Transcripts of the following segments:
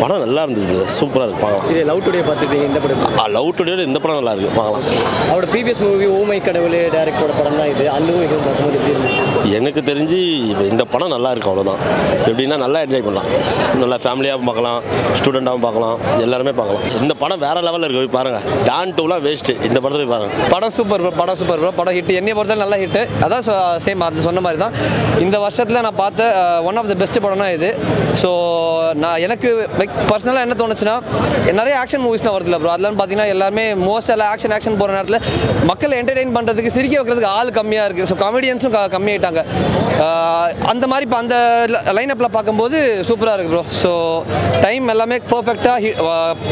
படம் நல்லா இருந்துச்சு, சூப்பராக இருக்குது, பார்க்கலாம். இது லவ் டுடே பார்த்துருக்கீங்க, இந்த படம் லவ் டுடே இந்த படம் நல்லா இருக்குது, பார்க்கலாம். அவரோட ப்ரீவியஸ் மூவி ஓமை கடவுள் டேரக்டரோட படம் தான் இது. அந்த மூவி பார்க்கும்போது எப்படி இருந்துச்சு? எனக்கு தெரிஞ்சு இந்த படம் நல்லா இருக்குது, அவ்வளோதான். எப்படின்னா நல்லா என்ஜாய் பண்ணலாம், நல்லா ஃபேமிலியாகவும் பார்க்கலாம், ஸ்டூடெண்ட்டாகவும் பார்க்கலாம், எல்லாருமே பார்க்கலாம். இந்த படம் வேறு லெவலில் இருக்குது, போய் பாருங்கள். டான் டூலாம் வேஸ்ட்டு, இந்த படத்தை போய் பாருங்கள். படம் சூப்பர் ப்ரோ, படம் சூப்பர் ப்ரோ, படம் ஹிட். என்னைய பொறுத்தவரை நல்ல ஹிட்டு. அதான் சேம் அது சொன்ன மாதிரி தான் இந்த வருஷத்தில் நான் பார்த்த ஒன் ஆஃப் த பெஸ்ட் படம்னா இது. ஸோ நான் எனக்கு லைக் பர்சனலாக என்ன தோணுச்சுன்னா, நிறைய ஆக்ஷன் மூவிஸ்லாம் வருதுல்ல ப்ரோ, அதெல்லாம் பார்த்தீங்கன்னா எல்லாருமே மோஸ்ட் எல்லாம் ஆக்ஷன் போகிற நேரத்தில் மக்களை என்டர்டெயின் பண்ணுறதுக்கு சிரிக்க வைக்கிறதுக்கு ஆள் கம்மியாக இருக்குது. ஸோ காமெடியன்ஸும் கம்மியாயிட்டாங்க. அந்த மாதிரி இப்போ அந்த லைனப்பில் பார்க்கும்போது சூப்பராக இருக்குது ப்ரோ. ஸோ டைம் எல்லாமே பர்ஃபெக்டாக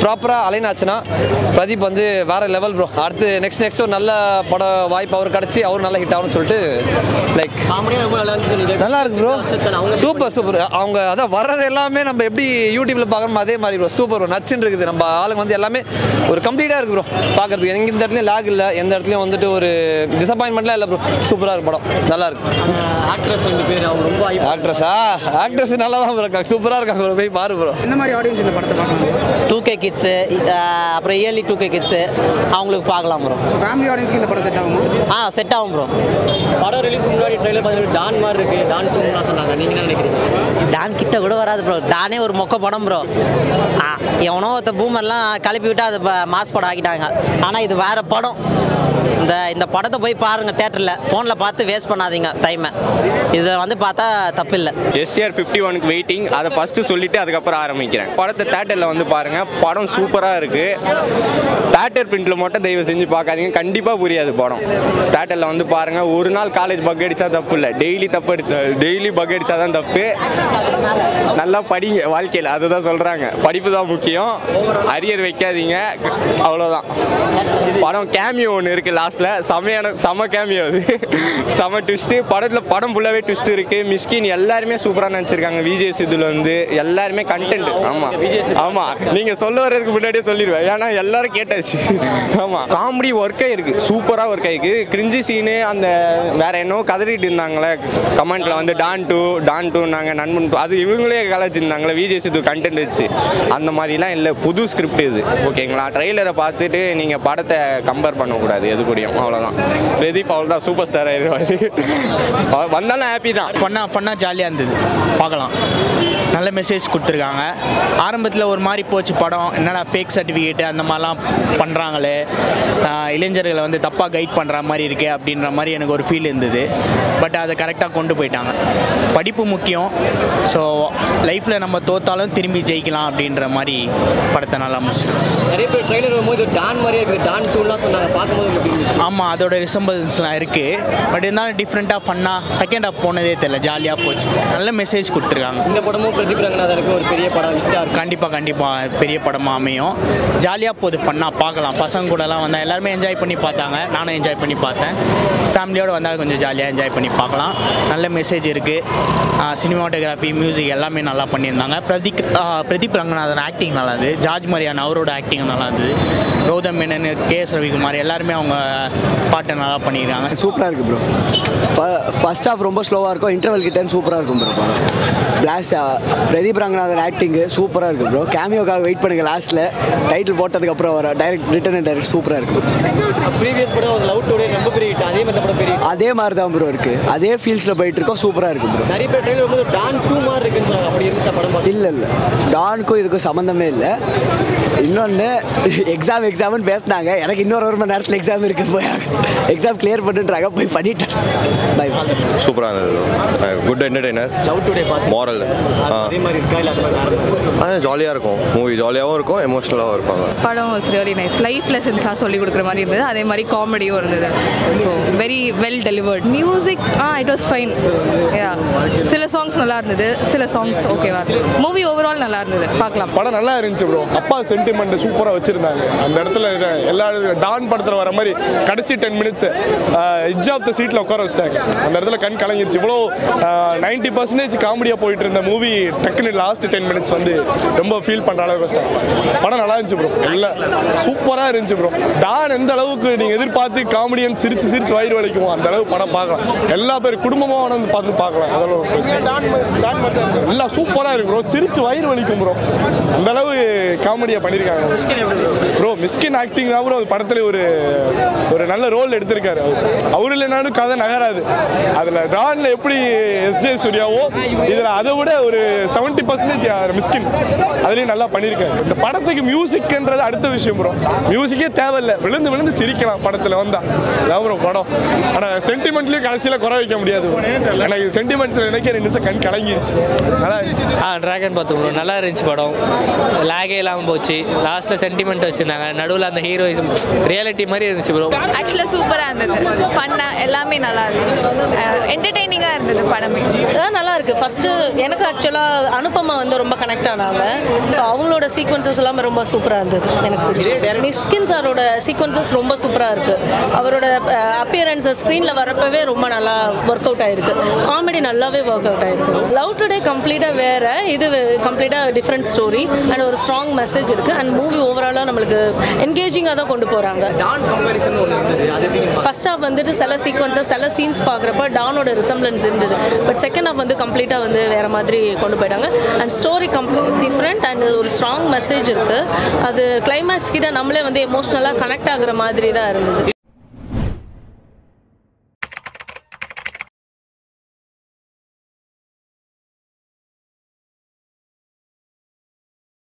ப்ராப்பராக அலைன் ஆச்சுன்னா பிரதீப் வந்து வேறு லெவல் ப்ரோ. அடுத்து நெக்ஸ்ட் ஒரு நல்ல பட வாய்ப்பு அவர் கிடச்சி அவரும் நல்லா ஹிட் ஆகும்னு சொல்லிட்டு லைக் நல்லா இருக்கு ப்ரோ. சூப்பர். அவங்க அதான் வர்றது எல்லாமே நம்ம எப்படி யூடியூப்ல பார்க்கணும் அதே மாதிரி ப்ரோ. சூப்பர் ப்ரோ, நச்சுன்னு இருக்குது. நம்ம ஆளுங்க வந்து எல்லாமே ஒரு கம்ப்ளீட்டாக இருக்குது ப்ரோ பார்க்கறதுக்கு. எந்த இடத்துலையும் லாக் இல்லை, எந்த இடத்துலையும் வந்துட்டு ஒரு டிசப்பாயின்மெண்ட்லாம் இல்லை ப்ரோ. சூப்பராக இருக்கு படம், நல்லா இருக்கு. ஆக்ட்ரஸ் 2 பேர் அவங்க ரொம்ப ஆக்ட்ரஸ் நல்லா தான் இருக்காங்க, சூப்பராக இருக்காங்க ப்ரோ. போய் பாரு ப்ரோ. இந்த மாதிரி ஆடியன்ஸ் இந்த படத்தை பார்க்கலாம். 2K கிட்ஸு, அப்புறம் இயர்லி 2K கிட்ஸு அவங்களுக்கு பார்க்கலாம் ப்ரோ. ஸோ ஃபேமிலி ஆடியன்ஸ்க்கு இந்த படம் செட் ஆகுமா? செட் ஆகும் ப்ரோ. படம் ரிலீஸ் முன்னாடி ட்ரெயிலர் பார்த்து டான் மாதிரி இருக்குது, டான் 2லாம் சொன்னாங்க. நீங்கள் என்ன நினைக்கிறீங்க? டான் கிட்ட கூட வராது ப்ரோ. டானே ஒரு மொக்க படம் ப்ரோ. எவனோ ஒருத்த பூமர்லாம் கிளப்பி விட்டு அது மாஸ் படம் ஆக்கிட்டாங்க. ஆனால் இது வேறு படம். இந்த படத்தை போய் பாருங்கள் தேட்டரில். ஃபோனில் பார்த்து வேஸ்ட் பண்ணாதீங்க டைமை. இதை வந்து பார்த்தா தப்பு இல்லை. STR 51க்கு வெயிட்டிங். அதை ஃபஸ்ட்டு சொல்லிவிட்டு அதுக்கப்புறம் ஆரம்பிக்கிறேன். படத்தை தேட்டரில் வந்து பாருங்கள், படம் சூப்பராக இருக்குது. தேட்டர் பிரிண்டில் மட்டும் தயவு செஞ்சு பார்க்காதீங்க, கண்டிப்பாக புரியாது படம். தேட்டரில் வந்து பாருங்கள். ஒரு நாள் காலேஜ் பக் அடித்தா தப்பு இல்லை, டெய்லி பக் அடித்தா தான் தப்பு. நல்லா படிங்க வாழ்க்கையில், அதுதான் சொல்கிறாங்க. படிப்பு தான் முக்கியம், அரியர் வைக்காதீங்க, அவ்வளோதான். படம் கேமியோ ஒன்று இருக்குது லாஸ்ட்டில், செம கேமியோ அது. செம ட்விஸ்ட்டு படத்தில். படம் ஃபுல்லாகவே ட்விஸ்ட் இருக்குது. மிஸ்கின் எல்லாருமே சூப்பராக நினச்சிருக்காங்க. விஜய் சிதுல வந்து எல்லாருமே கண்டென்ட். ஆமாம் நீங்கள் சொல்ல வர்றதுக்கு முன்னாடியே சொல்லிடுவேன், ஏன்னா எல்லாரும் கேட்டாச்சு. ஆமாம், காமெடி ஒர்க் ஆகிருக்கு, சூப்பராக ஒர்க் ஆகிருக்கு. கிரிஞ்சி சீனு அந்த வேற என்னவோ கதறிட்டு இருந்தாங்களே கமெண்ட்டில் வந்து டான் டூ நாங்கள் நண்பன், அது இவங்களே கலாச்சிருந்தாங்களே விஜய் சிது கண்டென்ட் வச்சு. அந்த மாதிரிலாம் இல்லை, புது ஸ்கிரிப்ட் இது. ஓகேங்களா? ட்ரெய்லரை பார்த்துட்டு நீங்கள் படத்தை கம்பேர் பண்ணக்கூடாது எது கூடயும், அவ்வளோதான். பிரதீப் அவ்வளோதான், சூப்பர் ஸ்டார் ஆயிடுவார். வந்தாலும் ஹாப்பி தான். ஃபன்னாக ஜாலியாக இருந்தது, பார்க்கலாம். நல்ல மெசேஜ் கொடுத்துருக்காங்க. ஆரம்பத்தில் ஒரு மாதிரி போச்சு படம், என்னடா ஃபேக் சர்டிஃபிகேட்டு அந்த மாதிரிலாம் பண்ணுறாங்களே, இளைஞர்களை வந்து தப்பாக கைட் பண்ணுற மாதிரி இருக்கே அப்படின்ற மாதிரி எனக்கு ஒரு ஃபீல் இருந்தது. பட் அதை கரெக்டாக கொண்டு போயிட்டாங்க. படிப்பு முக்கியம். ஸோ லைஃப்பில் நம்ம தோத்தாலும் திரும்பி ஜெயிக்கலாம் அப்படின்ற மாதிரி படத்தை நல்லா முடிச்சிருக்கோம். நிறைய பேர் ட்ரெய்லர் வரும்போது டான் மாதிரியே இருக்குது, டான் 2லாம் சொன்னாங்க. பார்க்கும்போது எப்படி இருந்துச்சு? ஆமாம், அதோட ரிசம்பிள்ஸ்லாம் இருக்குது. பட் இருந்தாலும் டிஃப்ரெண்ட்டாக ஃபன்னாக செகண்ட் ஹாஃப் போனதே தெரியல, ஜாலியாக போச்சு. நல்ல மெசேஜ் கொடுத்துருக்காங்க. இந்த படமும் பிரதீப் ரங்கநாதனுக்கு ஒரு பெரிய படம் ஹிட்டாக கண்டிப்பாக பெரிய படமாக அமையும். ஜாலியாக போகுது, ஃபன்னாக பார்க்கலாம். பசங்க கூடலாம் வந்தால் எல்லாருமே என்ஜாய் பண்ணி பார்த்தாங்க, நானும் என்ஜாய் பண்ணி பார்த்தேன். ஃபேமிலியோடு வந்தால் கொஞ்சம் ஜாலியாக என்ஜாய் பண்ணி பார்க்கலாம். நல்ல மெசேஜ் இருக்குது. சினிமாட்டோகிராஃபி, மியூசிக் எல்லாமே நல்லா பண்ணியிருந்தாங்க. பிரதீப் ரங்கநாதன் ஆக்டிங் நல்லா இருந்தது. ஜார்ஜ் மரியான் அவரோட ஆக்டிங் நல்லா இருந்தது. கௌதம் மேனன், KS ரவிக்குமார் எல்லாருமே அவங்க பாட்டை நல்லா பண்ணியிருக்காங்க. சூப்பராக இருக்குது ப்ரோ. ஃபர்ஸ்ட் ஹாஃப் ரொம்ப ஸ்லோவாக இருக்கும், இன்டர்வல் கிட்ட சூப்பராக இருக்கும் ப்ரோ படம். பிளாஸ் பிரதீப் ரங்கநாதன் ஆக்டிங்கு சூப்பராக இருக்குது ப்ரோ. கேமியோக்காக வெயிட் பண்ணுங்கள், லாஸ்ட்டில் டைட்டில் போட்டதுக்கப்புறம் வர ரிட்டன் சூப்பராக இருக்குது. ப்ரீவியஸ் படம் ஒரு லவ் டுடே ரொம்ப பெரிய ஹிட், அதே மாதிரி படம் பெரிய அதே மாதிரி தான் ப்ரோ இருக்குது, அதே ஃபீல்ஸில் போயிட்டு இருக்கோம், சூப்பராக இருக்குது ப்ரோ. நிறைய பேர் ட்ரெய்லர் வரும்போது டான் 2 மாதிரி இருக்குன்னு சொன்னாங்க, அப்படி இருந்துச்சா படம்? இல்லை டானுக்கும் இதுக்கும் சம்மந்தமே இல்லை. இன்னொன்று எக்ஸாம்னு பேசினாங்க, எனக்கு இன்னொரு 1 மணி நேரத்தில் எக்ஸாம் இருக்குது, போய் எக்ஸாம் கிளியர் பண்ணுன்றாங்க, போய் பண்ணிட்டேன். பை. சூப்பராக இருந்தது, குட் என்டர்டெய்னர். லவ் டுடே பார்த்து மாரல் அதே மாதிரி இருக்கா இல்லை அது ஜாலியாக இருக்கும், மூவி ஜாலியாகவும் இருக்கும், எமோஷ்னலாகவும் இருப்பாங்க. படம் வாஸ் ரியலி நைஸ். லைஃப் லெசன்ஸ்லாம் சொல்லி கொடுக்குற மாதிரி இருந்தது, அதே மாதிரி காமெடியும் இருந்தது. So very well delivered. Music it was fine. சில சாங்ஸ் நல்லா இருந்தது, சில சாங்ஸ் ஓகேவா. மூவி ஓவரால் நல்லா இருந்தது, பார்க்கலாம். படம் நல்லா இருந்துச்சு ப்ரோ. அப்பா சென்டிமெண்ட் சூப்பராக வச்சுருந்தாங்க. அந்த இடத்துல எல்லாரும் டான் படத்தில் வர மாதிரி கடைசி 10 மினிட்ஸ் எட்ஜ் ஆஃப் த சீட்டில் உட்கார வச்சிட்டாங்க. அந்த இடத்துல கண் கலங்கிருச்சு. இவ்வளோ 90% காமெடியாக போயிட்டு ஆகிட்டு இருந்த மூவி டக்குன்னு லாஸ்ட் 10 மினிட்ஸ் வந்து ரொம்ப ஃபீல் பண்ணுற அளவுக்கு கஷ்டம். படம் நல்லா இருந்துச்சு ப்ரோ, எல்லாம் சூப்பராக இருந்துச்சு ப்ரோ. டான் எந்த அளவுக்கு நீங்கள் எதிர்பார்த்து காமெடியன் சிரிச்சு வயிறு வலிக்குமோ அந்த அளவுக்கு படம் பார்க்கலாம். எல்லா பேர் குடும்பமாக வந்து பார்க்கலாம். அதெல்லாம் எல்லாம் சூப்பராக இருக்கு ப்ரோ, சிரிச்சு வயிறு வலிக்கும் ப்ரோ. அந்த அளவு காமெடியாக பண்ணியிருக்காங்க ப்ரோ. மிஸ்கின் ஆக்டிங் தான் ப்ரோ படத்தில் ஒரு நல்ல ரோல் எடுத்திருக்காரு. அவரு இல்லைனாலும் கதை நகராது. அதில் டானில் எப்படி எஸ்ஜே சூர்யாவோ இதில் அதை விட ஒரு 70% மிஸ்கின் அதுலேயும் நல்லா பண்ணியிருக்காரு. இந்த படத்துக்கு மியூசிக்ன்றது அடுத்த விஷயம் ப்ரோ. மியூசிக்கே தேவையில்லை, விழுந்து சிரிக்கலாம் படத்தில் வந்தால். அதான் ப்ரோ படம். ஆனால் சென்டிமெண்ட்லேயும் கடைசியில் குறை வைக்க முடியாது. எனக்கு சென்டிமெண்ட்ஸில் எனக்கு 2 நிமிஷம் கண் கலங்கிருச்சு. நல்லா இருந்துச்சு. ட்ராகன் பார்த்தோம் ப்ரோ, நல்லா இருந்துச்சு படம். லேகே இல்லாமல் போச்சு. லாஸ்ட்டில் சென்டிமெண்ட் வச்சுருந்தாங்க, நடுவில் அந்த ஹீரோயிசம் ரியாலிட்டி மாதிரி இருந்துச்சு ப்ரோ. ஆக்சுவலாக சூப்பராக இருந்தது, ஃபன்னாக எல்லாமே நல்லா இருந்துச்சு, என்டர்டெய்னிங்காக இருந்தது படமே. அதான் நல்லா இருக்குது. ஃபஸ்ட்டு எனக்கு ஆக்சுவலாக அனுபமா வந்து ரொம்ப கனெக்ட் ஆனாங்க. ஸோ அவங்களோட சீக்வன்சஸ் எல்லாமே ரொம்ப சூப்பராக இருந்தது. எனக்கு பிடிச்சி மிஸ்கின் சாரோட சீக்வன்சஸ் ரொம்ப சூப்பராக இருக்குது. அவரோட அப்பியரன்ஸஸ் ஸ்க்ரீனில் வரப்பவே ரொம்ப நல்லா ஒர்க் அவுட் ஆகிருக்கு. காமெடி நல்லாவே ஒர்க் அவுட் ஆகிருக்கு. லவ் டுடே கம்ப்ளீட்டாக வேறு, இது கம்ப்ளீட்டாக டிஃப்ரெண்ட் ஸ்டோரி அண்ட் ஒரு ஸ்ட்ராங் மெசேஜ் இருக்குது. அண்ட் மூவி ஓவராலாக நம்மளுக்கு என்கேஜிங்காக தான் கொண்டு போகிறாங்க. ஃபர்ஸ்ட் ஹாஃப் வந்துட்டு சில சீக்வன்ஸஸ் சில சீன்ஸ் பார்க்குறப்ப டானோட ரிசம்பிளன்ஸ் இருந்தது. பட் செகண்ட் ஹாஃப் வந்து கம்ப்ளீட்டாக வந்து வேறு மாதிரி கொண்டு போயிட்டாங்க. அண்ட் ஸ்டோரி டிஃப்ரெண்ட் அண்ட் ஒரு ஸ்ட்ராங் மெசேஜ் இருக்குது. அது கிளைமேக்ஸ் கிட்ட நம்மளே வந்து எமோஷ்னலாக கனெக்ட் ஆகுற மாதிரி தான் இருந்தது.